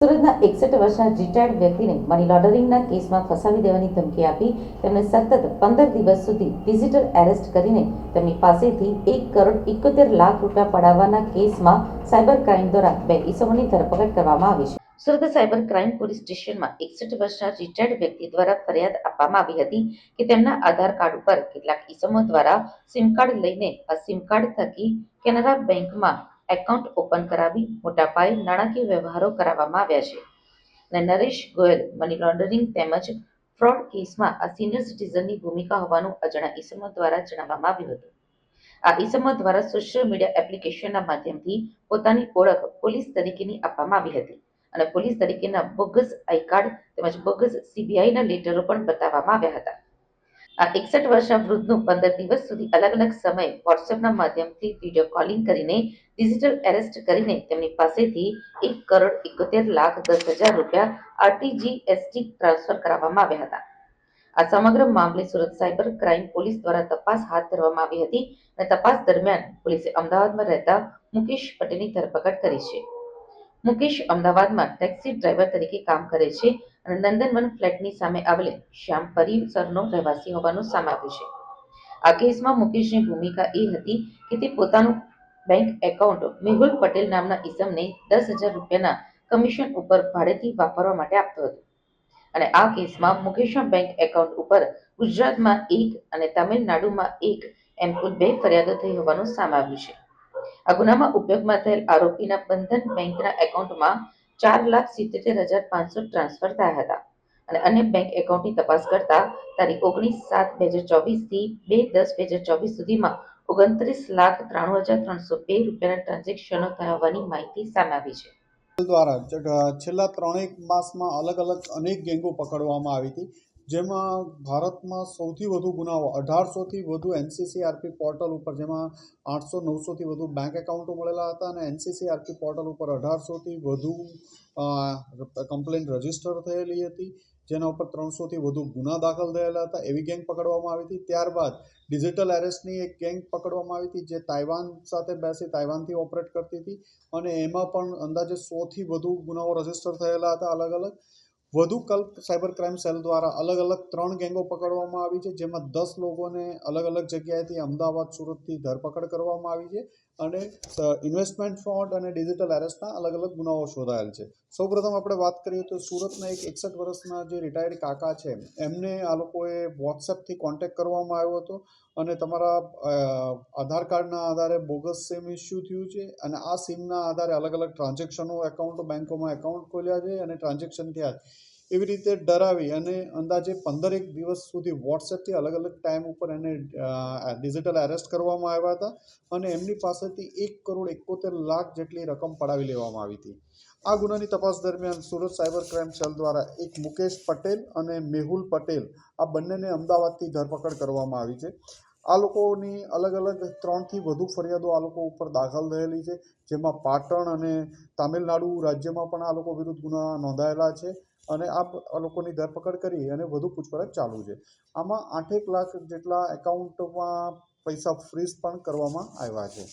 સુરતના 61 વર્ષના રિટાયર્ડ વ્યક્તિને મની લોન્ડરિંગના કેસમાં ફસાવી દેવાની ધમકી આપી તેમને સતત 15 દિવસ સુધી ડિજિટલ એરેસ્ટ કરીને તેમની પાસેથી 1,71,00,000 રૂપિયા પડાવવાના કેસમાં સાયબર ક્રાઇમ દ્વારા 2 ઇસમોની ધરપકડ કરવામાં આવી છે. સુરત સાયબર ક્રાઇમ પોલીસ સ્ટેશનમાં 61 વર્ષના રિટાયર્ડ વ્યક્તિ દ્વારા ફરિયાદ આપવામાં આવી હતી કે તેમના આધાર કાર્ડ ઉપર કેટલાક ઇસમો દ્વારા સિમ કાર્ડ લઈને આ સિમ કાર્ડ થકી કેનરા બેંકમાં એકાઉન્ટ ઓપન કરાવી મોટા પાયે નાણાકીય વ્યવહારો કરાવવામાં આવ્યા છે અને નરેશ ગોયલ મની લોન્ડરિંગ તેમજ ફ્રોડ કેસમાં આ સિનિયર સિટીઝનની ભૂમિકા હોવાનું અજાણ્યા ઇસમો દ્વારા જણાવવામાં આવ્યું હતું. આ ઇસમો દ્વારા સોશિયલ મીડિયા એપ્લિકેશનના માધ્યમથી પોતાની ઓળખ પોલીસ તરીકેની આપવામાં આવી હતી અને પોલીસ તરીકેના બોગસ આઈ કાર્ડ તેમજ બોગસ સીબીઆઈના લેટરો પણ બતાવવામાં આવ્યા હતા. આ 61 વર્ષના વૃદ્ધનું 15 દિવસ સુધી અલગ અલગ સમયે વોટ્સએપના માધ્યમથી વિડીયો કોલિંગ કરીને ડિજિટલ એરેસ્ટ કરીને તેમની પાસેથી 1,71,10,000 રૂપિયા આરટીજીએસથી ટ્રાન્સફર કરાવવામાં આવ્યા હતા. આ સમગ્ર મામલે સુરત સાયબર ક્રાઇમ પોલીસ દ્વારા તપાસ હાથ ધરવામાં આવી હતી અને તપાસ દરમિયાન પોલીસે અમદાવાદમાં રહેતા મુકેશ પટેલની ધરપકડ કરી છે. મુકેશ અમદાવાદમાં ટેક્સી ડ્રાઈવર તરીકે કામ કરે છે અને નંદનવન ફ્લેટની સામે આવેલ શ્યામ પરિસરનો રહેવાસી હોવાનું સામે આવ્યું છે. આ કેસમાં મુકેશની ભૂમિકા એ હતી કે તે પોતાનું બેંક એકાઉન્ટ મેહુલ પટેલ નામના ઇસમને 10,000 રૂપિયાના કમિશન ઉપર ભાડેથી વાપરવા માટે આપતો હતો અને આ કેસમાં મુકેશના બેંક એકાઉન્ટ ઉપર ગુજરાતમાં 1 અને તમિલનાડુમાં 1 એમ કુલ 2 ફરિયાદો થઈ હોવાનું સામે આવ્યું છે. આ ગુનામાં ઉપયોગમાં થયેલ આરોપીના બંધન બેંકના એકાઉન્ટમાં 4,77,500 ટ્રાન્સફર થયા હતા અને અન્ય બેંક એકાઉન્ટની તપાસ કરતા તારીખ 19/7/2024 થી 2/10/2024 સુધીમાં 29,93,302 રૂપિયાના ટ્રાન્ઝેક્શનો થયા હોવાની માહિતી સામે આવી છે. દ્વારા છેલ્લા 3 માસમાં અલગ અલગ અનેક ગેંગો પકડવામાં આવી હતી, જેમાં ભારતમાં સૌથી વધુ ગુનાઓ 1800થી વધુ એનસીસીઆરપી પોર્ટલ ઉપર, જેમાં 800-900થી વધુ બેંક એકાઉન્ટો મળેલા હતા અને એનસીસીઆરપી પોર્ટલ ઉપર 1800થી વધુ કમ્પ્લેન રજીસ્ટર થયેલી હતી, જેના ઉપર 300થી વધુ ગુના દાખલ થયેલા હતા. એવી ગેંગ પકડવામાં આવી હતી. ત્યારબાદ ડિજિટલ એરેસ્ટની એક ગેંગ પકડવામાં આવી હતી, જે તાઇવાન સાથે બેસી તાઇવાનથી ઓપરેટ કરતી હતી અને એમાં પણ અંદાજે 100થી વધુ ગુનાઓ રજીસ્ટર થયેલા હતા. અલગ અલગ વધુ સાયબર ક્રાઇમ સેલ દ્વારા અલગ અલગ 3 ગેંગો પકડવામાં આવી છે, જેમાં 10 લોકોને અલગ અલગ જગ્યાએથી અમદાવાદ, સુરતથી ધરપકડ કરવામાં આવી છે અને ઇન્વેસ્ટમેન્ટ ફ્રોડ અને ડિજિટલ એરેસ્ટના અલગ અલગ ગુનાઓ શોધાયેલ છે. સૌપ્રથમ આપણે વાત કરીએ તો સુરતના એક 61 વર્ષના જે રિટાયર્ડ કાકા છે, એમને આ લોકોએ વોટ્સએપથી કોન્ટેક્ટ કરવામાં આવ્યો હતો અને તમારા આધાર કાર્ડના આધારે બોગસ સિમ ઇસ્યુ થયું છે અને આ સિમના આધારે અલગ અલગ ટ્રાન્ઝેક્શનો એકાઉન્ટ બેંકોમાં એકાઉન્ટ ખોલ્યા છે અને ટ્રાન્ઝેક્શન થયા છે. એવી રીતે ડરાવી અને અંદાજે 15 દિવસ સુધી વોટ્સએપથી અલગ અલગ ટાઈમ ઉપર એને ડિજિટલ એરેસ્ટ કરવામાં આવ્યા હતા અને એમની પાસેથી 1,71,00,000 જેટલી રકમ પડાવી લેવામાં આવી હતી. આ ગુનાની તપાસ દરમિયાન સુરત સાયબર ક્રાઇમ સેલ દ્વારા એક મુકેશ પટેલ અને મેહુલ પટેલ આ બંનેને અમદાવાદથી ધરપકડ કરવામાં આવી છે. આ લોકોની અલગ અલગ 3થી વધુ ફરિયાદો આ લોકો ઉપર દાખલ થયેલી છે, જેમાં પાટણ અને તામિલનાડુ રાજ્યમાં પણ આ લોકો વિરુદ્ધ ગુના નોંધાયેલા છે અને આ લોકોની ધરપકડ કરી અને વધુ પૂછપરછ ચાલુ છે. આમાં 8 લાખ જેટલા એકાઉન્ટમાં પૈસા ફ્રીઝ પણ કરવામાં આવ્યા છે.